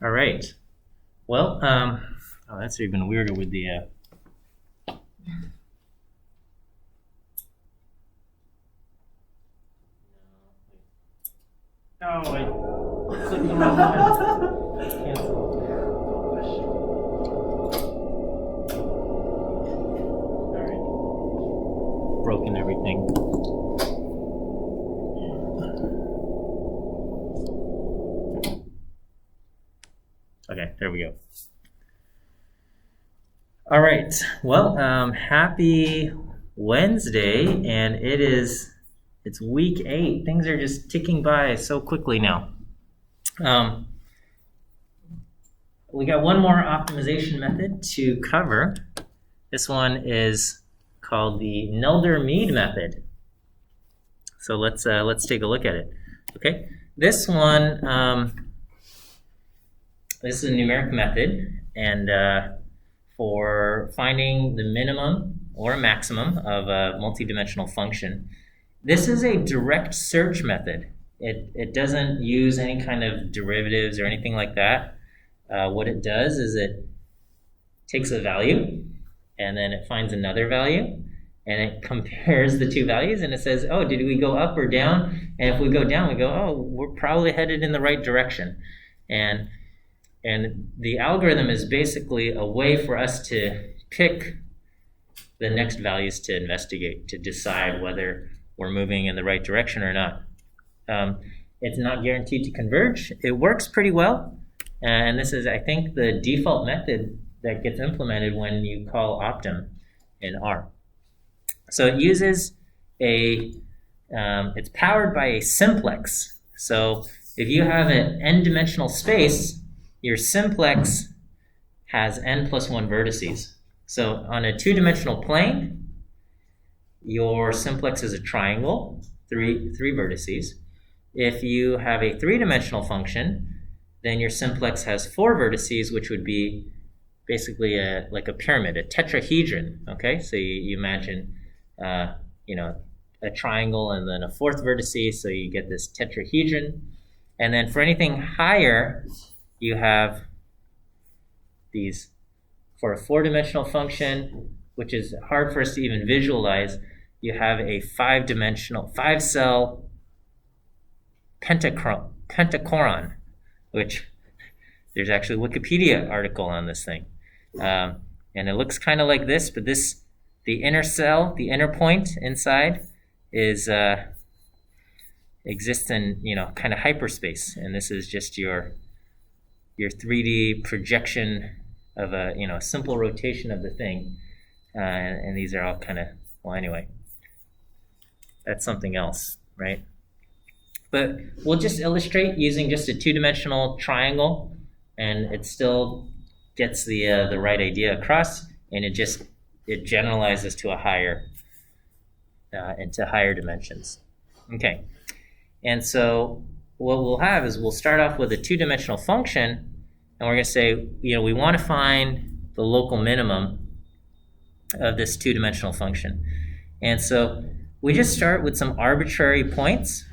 All right. Well, oh, that's even weirder with the. No, I clicked the wrong one. Cancel. All right. Broken everything. Okay, there we go. All right. Well, happy Wednesday, and it's week 8. Things are just ticking by so quickly now. We got one more optimization method to cover. This one is called the Nelder-Mead method. So let's take a look at it. Okay, this one. This is a numeric method, and for finding the minimum or maximum of a multidimensional function. This is a direct search method. It doesn't use any kind of derivatives or anything like that. What it does is it takes a value, and then it finds another value, and it compares the two values, and it says, oh, did we go up or down? And if we go down, we go, oh, we're probably headed in the right direction. And the algorithm is basically a way for us to pick the next values to investigate, to decide whether we're moving in the right direction or not. It's not guaranteed to converge. It works pretty well. And this is, I think, the default method that gets implemented when you call optim in R. So it uses it's powered by a simplex. So if you have an n-dimensional space, your simplex has n plus 1 vertices. So on a 2-dimensional plane, your simplex is a triangle, three vertices. If you have a 3-dimensional function, then your simplex has 4 vertices, which would be basically like a pyramid, a tetrahedron. Okay, so you imagine, a triangle and then a 4th vertice, so you get this tetrahedron. And then for anything higher, you have these, for a 4-dimensional function, which is hard for us to even visualize, you have a 5-cell pentachoron, which there's actually a Wikipedia article on this thing. And it looks kind of like this, but the inner cell, the inner point inside is exists in kind of hyperspace, and this is just your 3D projection of a simple rotation of the thing, and these are all kind of, well, anyway, that's something else, right? But we'll just illustrate using just a 2-dimensional triangle, and it still gets the right idea across, and it generalizes to into higher dimensions. Okay, and so what we'll have is we'll start off with a 2-dimensional function, and we're going to say, we want to find the local minimum of this 2-dimensional function. And so we just start with some arbitrary points,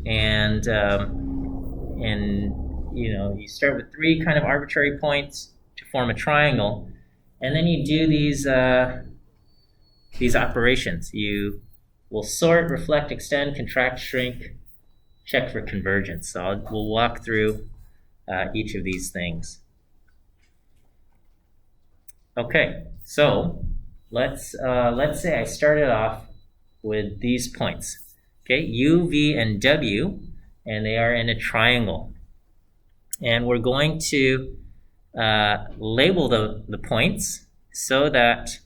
and you start with 3 kind of arbitrary points to form a triangle, and then you do these operations. You will sort, reflect, extend, contract, shrink, check for convergence. So we'll walk through each of these things. Okay, so let's say I started off with these points. Okay, U, V, and W, and they are in a triangle. And we're going to label the points so that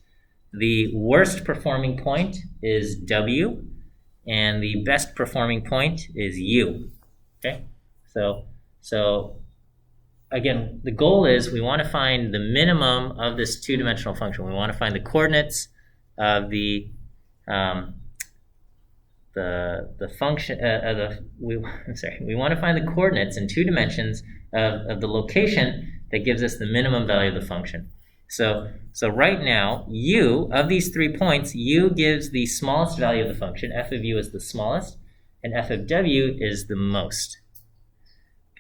the worst performing point is W, and the best performing point is U. Okay, so again, the goal is we want to find the minimum of this 2-dimensional function. We want to find the coordinates of the function we want to find the coordinates in 2 dimensions of the location that gives us the minimum value of the function. So right now, U, of these 3 points, U gives the smallest value of the function. F of U is the smallest, and F of W is the most.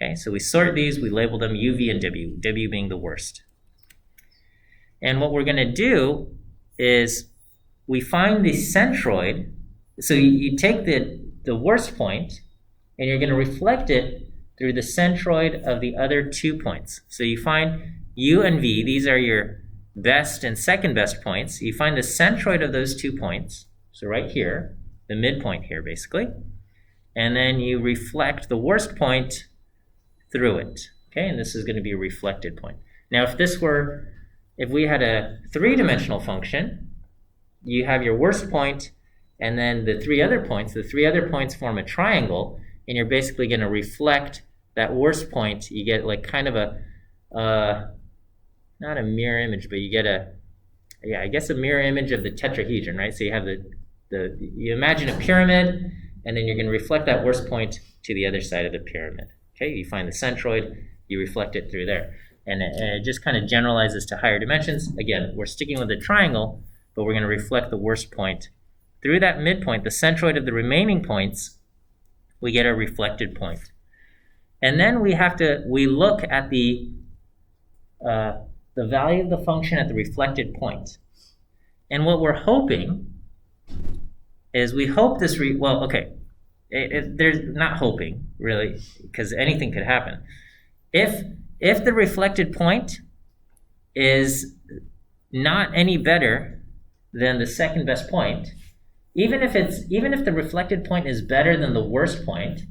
Okay, so we sort these, we label them U, V, and W, W being the worst. And what we're going to do is we find the centroid. So you take the worst point, and you're going to reflect it through the centroid of the other 2 points. So you find U and V, these are your best and second best points. You find the centroid of those 2 points, so right here, the midpoint here basically, and then you reflect the worst point through it. Okay, and this is going to be a reflected point. Now if we had a 3-dimensional function, you have your worst point and then the 3 other points. The 3 other points form a triangle, and you're basically going to reflect that worst point. You get like kind of a, not a mirror image, but you get a mirror image of the tetrahedron, right? So you have you imagine a pyramid, and then you're going to reflect that worst point to the other side of the pyramid. Okay, you find the centroid, you reflect it through there. And it just kind of generalizes to higher dimensions. Again, we're sticking with the triangle, but we're going to reflect the worst point through that midpoint, the centroid of the remaining points. We get a reflected point. And then we look at the value of the function at the reflected point. And what we're hoping is there's not hoping, really, because anything could happen. If the reflected point is not any better than the second best point, even if the reflected point is better than the worst point,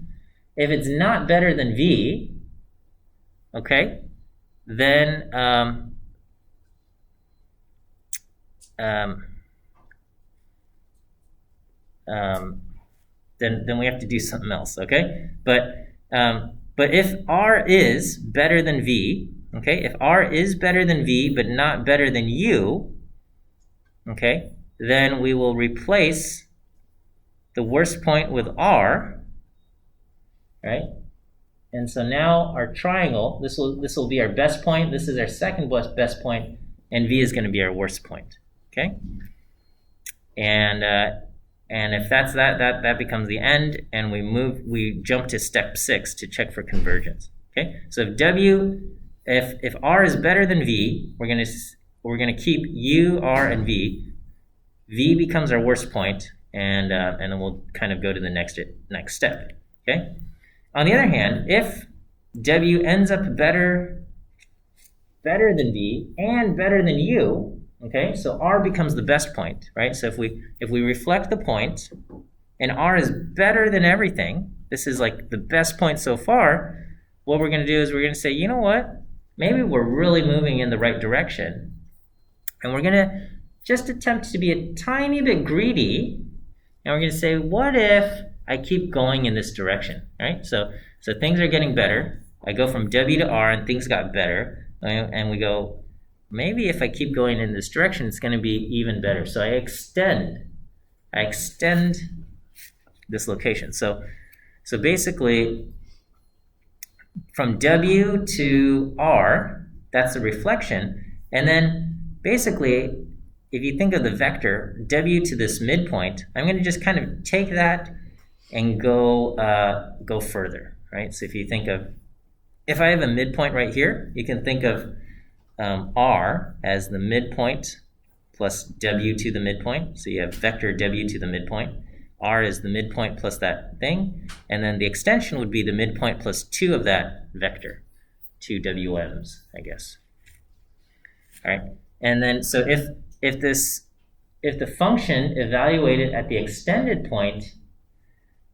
if it's not better than V, okay, then then we have to do something else, okay? But if R is better than V, okay, if R is better than V but not better than U, okay, then we will replace the worst point with R, right? And so now our triangle, this will be our best point, this is our second best point, and V is going to be our worst point, okay? And if that's that becomes the end, and we jump to step 6 to check for convergence. Okay, so if R is better than V, we're gonna keep U, R, and V. V becomes our worst point, and then we'll kind of go to the next step. Okay. On the other hand, if W ends up better than V and better than U, okay, so R becomes the best point, right? So if we reflect the point, and R is better than everything, this is like the best point so far, what we're going to do is we're going to say, you know what? Maybe we're really moving in the right direction, and we're going to just attempt to be a tiny bit greedy, and we're going to say, what if I keep going in this direction, right? So things are getting better. I go from W to R, and things got better, and we go, maybe if I keep going in this direction, it's going to be even better. So I extend this location. So basically, from W to R, that's the reflection. And then basically, if you think of the vector, W to this midpoint, I'm going to just kind of take that and go further, right? So if you think of, if I have a midpoint right here, you can think of R as the midpoint plus W to the midpoint. So you have vector W to the midpoint. R is the midpoint plus that thing. And then the extension would be the midpoint plus 2 of that vector. 2 WMs, I guess. All right. And then so if the function evaluated at the extended point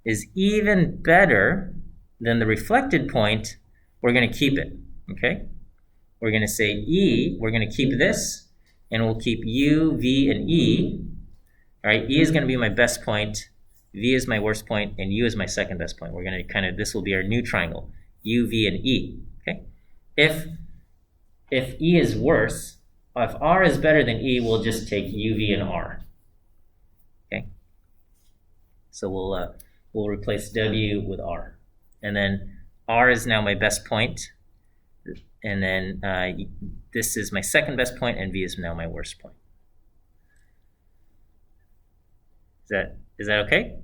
is even better than the reflected point, we're going to keep it. Okay? We're going to say E, we're going to keep this, and we'll keep U, V, and E. All right, E is going to be my best point, V is my worst point, and U is my second best point. We're going to this will be our new triangle, U, V, and E. Okay? If E is worse, if R is better than E, we'll just take U, V, and R. Okay? So we'll replace W with R. And then R is now my best point. And then this is my second best point, and V is now my worst point. Is that okay?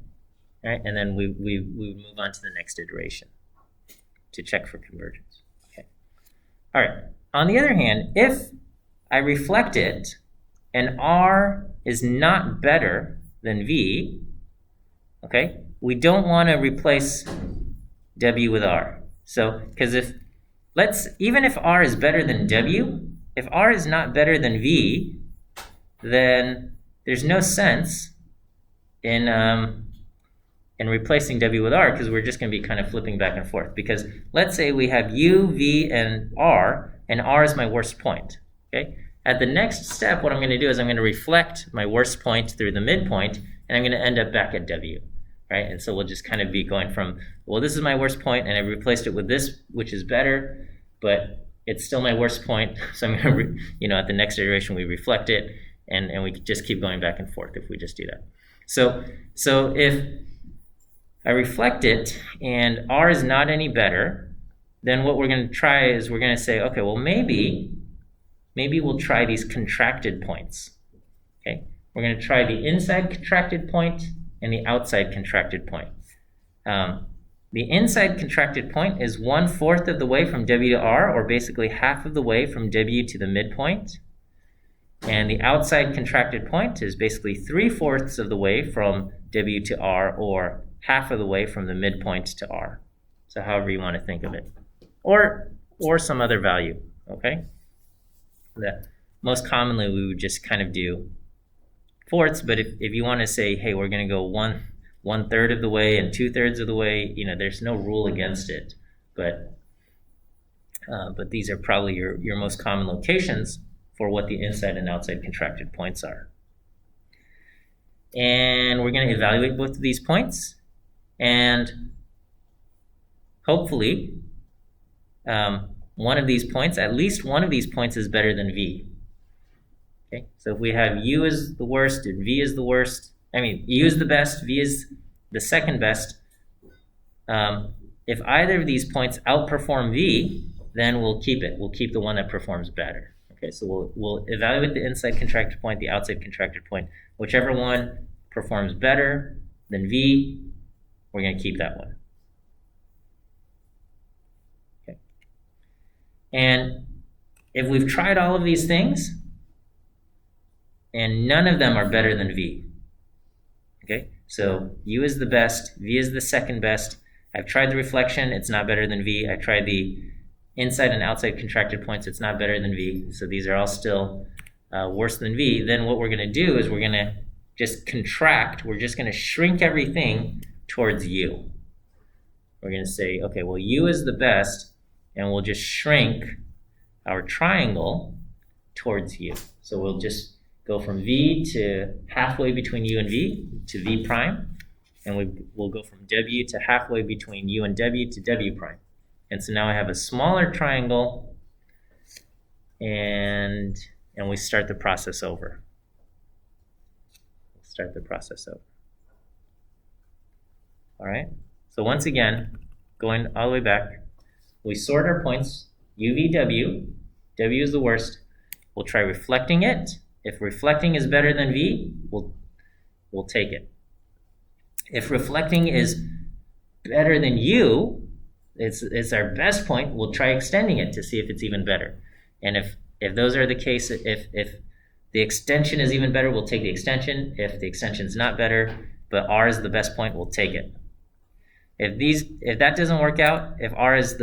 All right, and then we move on to the next iteration. to check for convergence. Okay. All right. On the other hand, if I reflect it and R is not better than V, okay, we don't want to replace W with R. So, because even if R is better than W, if R is not better than V, then there's no sense in replacing W with R, because we're just going to be kind of flipping back and forth. Because let's say we have U, V, and R is my worst point. Okay. At the next step, what I'm going to do is I'm going to reflect my worst point through the midpoint, and I'm going to end up back at W. Right? And so we'll just kind of be going from, well, this is my worst point, and I replaced it with this, which is better, but it's still my worst point. So I'm going to, at the next iteration, we reflect it, and we just keep going back and forth if we just do that. So if I reflect it and R is not any better, then what we're going to try is we're going to say, okay, well, maybe we'll try these contracted points. Okay, we're going to try the inside contracted point and the outside contracted point. The inside contracted point is 1/4 of the way from W to R, or basically half of the way from W to the midpoint. And the outside contracted point is basically 3/4 of the way from W to R, or half of the way from the midpoint to R. So however you want to think of it. Or some other value, okay? Most commonly we would just kind of do fourths, but if you want to say, hey, we're going to go 1/3 of the way and 2/3 of the way, there's no rule against it. But these are probably your most common locations for what the inside and outside contracted points are. And we're going to evaluate both of these points, and hopefully one of these points, at least one of these points, is better than V. Okay, so if we have U is the worst and V is the worst, U is the best, V is the second best. If either of these points outperform V, then we'll keep it. We'll keep the one that performs better. Okay, so we'll evaluate the inside contracted point, the outside contracted point. Whichever one performs better than V, we're going to keep that one. Okay. And if we've tried all of these things, and none of them are better than V. Okay, so U is the best, V is the second best. I've tried the reflection, it's not better than V. I tried the inside and outside contracted points, it's not better than V. So these are all still worse than V. Then what we're going to do is we're going to just contract. We're just going to shrink everything towards U. We're going to say, okay, well, U is the best, and we'll just shrink our triangle towards U. So we'll just go from V to halfway between U and V to V prime, and we'll go from W to halfway between U and W to W prime. And so now I have a smaller triangle, and we start the process over. Start the process over. All right, so once again, going all the way back, we sort our points, U, V, W. W is the worst. We'll try reflecting it. If reflecting is better than V, we'll take it. If reflecting is better than U, it's our best point, we'll try extending it to see if it's even better. And if those are the case, if the extension is even better, we'll take the extension. If the extension is not better, but R is the best point, we'll take it. If that doesn't work out, if R is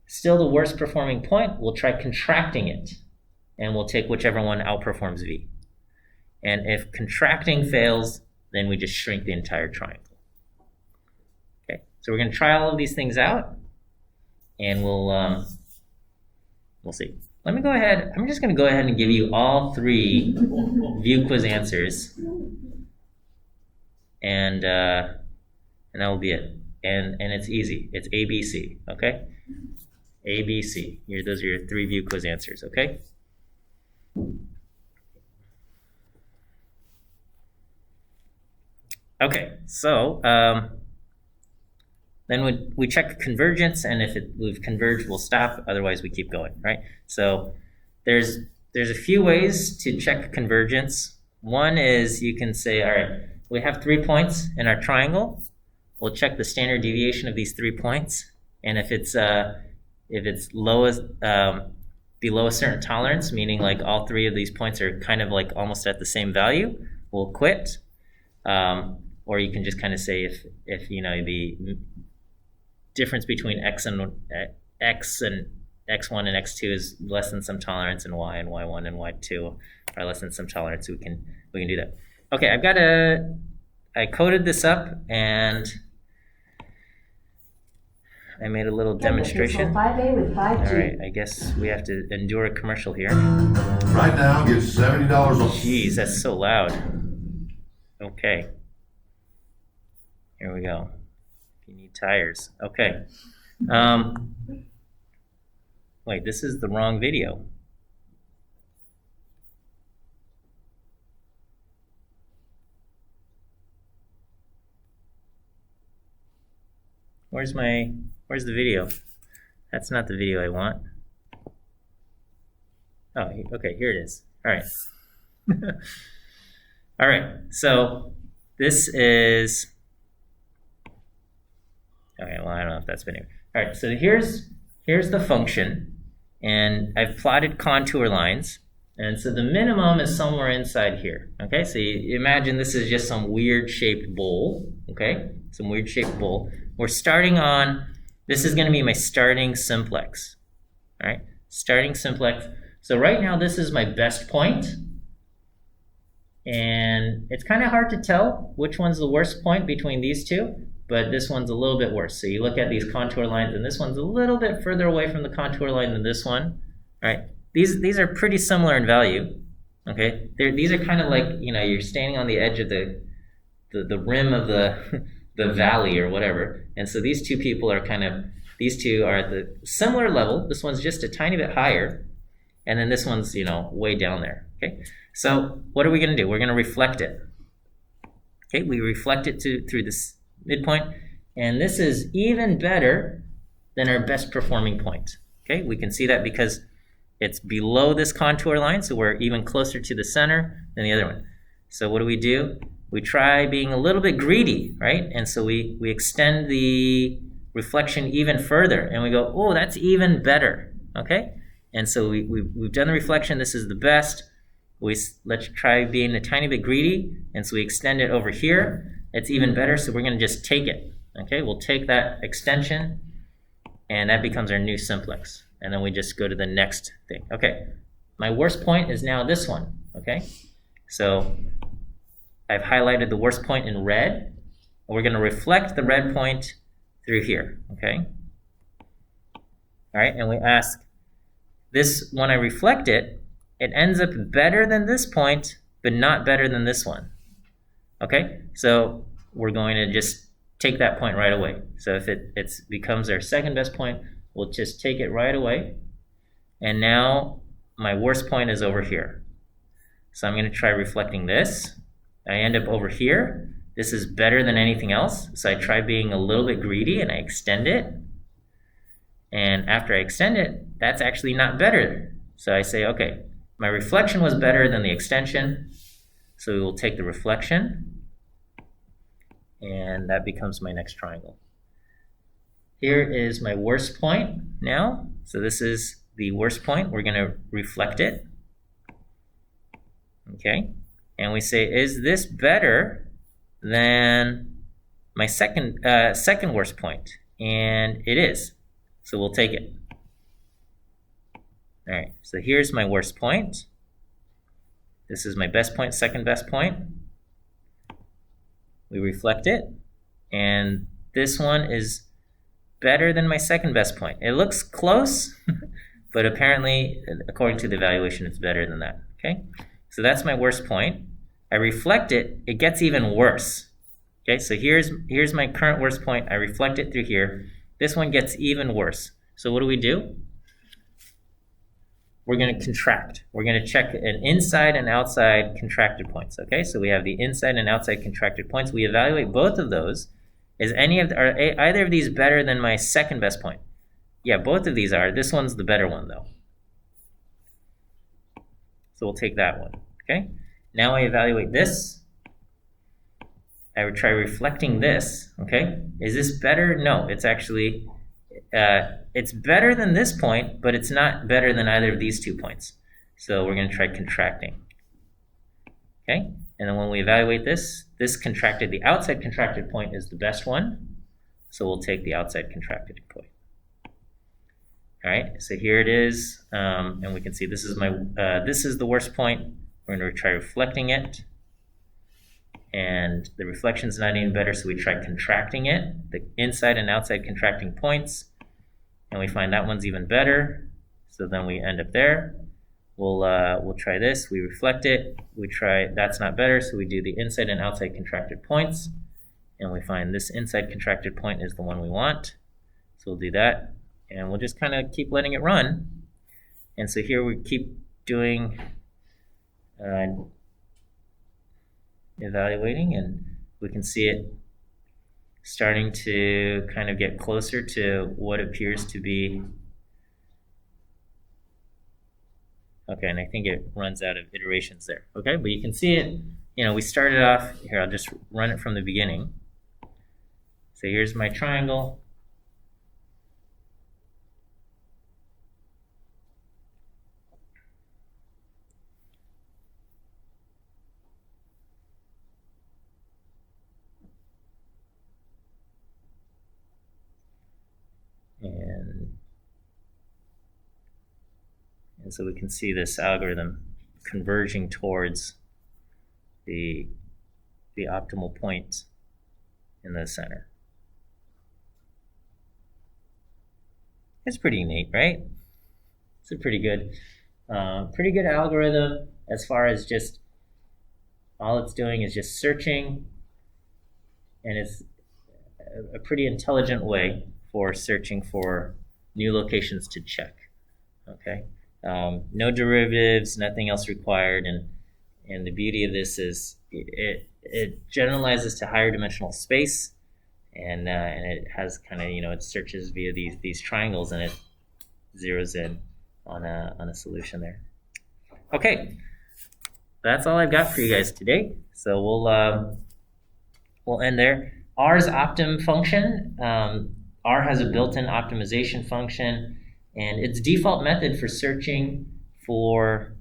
still the worst performing point, we'll try contracting it, and we'll take whichever one outperforms V. And if contracting fails, then we just shrink the entire triangle. Okay, so we're going to try all of these things out, and we'll see. Let me go ahead. I'm just going to go ahead and give you all 3 view quiz answers, and that will be it. And it's easy. It's ABC. Okay, ABC. Those are your 3 view quiz answers. Okay. Okay, so then we check convergence, and if we've converged, we'll stop. Otherwise, we keep going, right? So there's a few ways to check convergence. One is you can say, all right, we have 3 points in our triangle. We'll check the standard deviation of these 3 points, And if it's lowest below a certain tolerance, meaning like all three of these points are kind of like almost at the same value, we'll quit. Or you can just kind of say if you know the difference between x and x1 and x2 is less than some tolerance, and y1 and y2 are less than some tolerance, we can do that. Okay, I coded this up and I made a little demonstration. 5A with 5G. All right, I guess we have to endure a commercial here. Right now, get $70 off. Jeez, that's so loud. Okay. Here we go. If you need tires. Okay. Wait, this is the wrong video. Where's the video? That's not the video I want. Oh, okay, here it is. All right. All right, so this is, okay, well, I don't know if that's been here. All right, so here's the function, and I've plotted contour lines, and so the minimum is somewhere inside here, okay? So you imagine this is just some weird shaped bowl, okay? Some weird shaped bowl. We're starting on, this is gonna be my starting simplex, all right? Starting simplex. So right now, this is my best point, and it's kind of hard to tell which one's the worst point between these two, but this one's a little bit worse. So you look at these contour lines, and this one's a little bit further away from the contour line than this one, right? These are pretty similar in value, okay? These are kind of like, you know, you're standing on the edge of the rim of the the valley or whatever, and so these two people are these two are at the similar level. This one's just a tiny bit higher, and then this one's, you know, way down there, okay? So what are we gonna do? We're gonna reflect it. Okay, we reflect it through this midpoint, and this is even better than our best performing point. Okay, we can see that because it's below this contour line, so we're even closer to the center than the other one. So what do? We try being a little bit greedy, right? And so we extend the reflection even further, and we go, oh, that's even better, okay? And so we've done the reflection, this is the best. Let's try being a tiny bit greedy, and so we extend it over here. It's even better, so we're gonna just take it, okay? We'll take that extension, and that becomes our new simplex. And then we just go to the next thing. Okay, my worst point is now this one, okay? So I've highlighted the worst point in red. We're gonna reflect the red point through here, okay? All right, and we ask, this, when I reflect it, it ends up better than this point, but not better than this one, okay? So we're going to just take that point right away. So if it becomes our second best point, we'll just take it right away. And now my worst point is over here. So I'm gonna try reflecting this. I end up over here. This is better than anything else. So I try being a little bit greedy and I extend it. And after I extend it, that's actually not better. So I say, okay, my reflection was better than the extension. So we will take the reflection, and that becomes my next triangle. Here is my worst point now. So this is the worst point. We're gonna reflect it. Okay, and we say, is this better than my second worst point? And it is, so we'll take it. All right, so here's my worst point. This is my best point, second best point. We reflect it, and this one is better than my second best point. It looks close, but apparently, according to the evaluation, it's better than that, okay? So that's my worst point. I reflect it, it gets even worse. Okay, so here's my current worst point. I reflect it through here. This one gets even worse. So what do? We're gonna contract. We're gonna check an inside and outside contracted points, okay? So we have the inside and outside contracted points. We evaluate both of those. Are either of these better than my second best point? Yeah, both of these are. This one's the better one though. So we'll take that one, okay? Now I evaluate this. I would try reflecting this, okay? Is this better? No, it's actually, it's better than this point, but it's not better than either of these 2 points. So we're going to try contracting. Okay, and then when we evaluate this contracted, the outside contracted point is the best one. So we'll take the outside contracted point. All right, so here it is, and we can see this is this is the worst point. We're going to try reflecting it, and the reflection is not even better, so we try contracting it, the inside and outside contracting points, and we find that one's even better. So then we end up there. We'll try this. We reflect it. We try that's not better, so we do the inside and outside contracted points, and we find this inside contracted point is the one we want. So we'll do that. And we'll just kind of keep letting it run. And so here we keep doing evaluating, and we can see it starting to kind of get closer to what appears to be. Okay, and I think it runs out of iterations there. Okay, but you can see it, we started off, here I'll just run it from the beginning. So here's my triangle. And so we can see this algorithm converging towards the optimal point in the center. It's pretty neat, right? It's a pretty good algorithm as far as just all it's doing is just searching, and it's a pretty intelligent way for searching for new locations to check. Okay. No derivatives, nothing else required, and the beauty of this is it generalizes to higher dimensional space, and it has kind of it searches via these triangles, and it zeroes in on a solution there. Okay, that's all I've got for you guys today. So we'll end there. R's optim function. R has a built-in optimization function. And its default method for searching for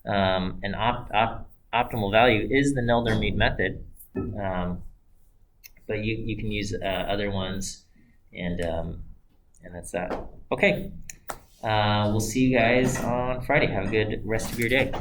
an optimal value is the Nelder-Mead method, but you can use other ones, and that's that. Okay, we'll see you guys on Friday. Have a good rest of your day.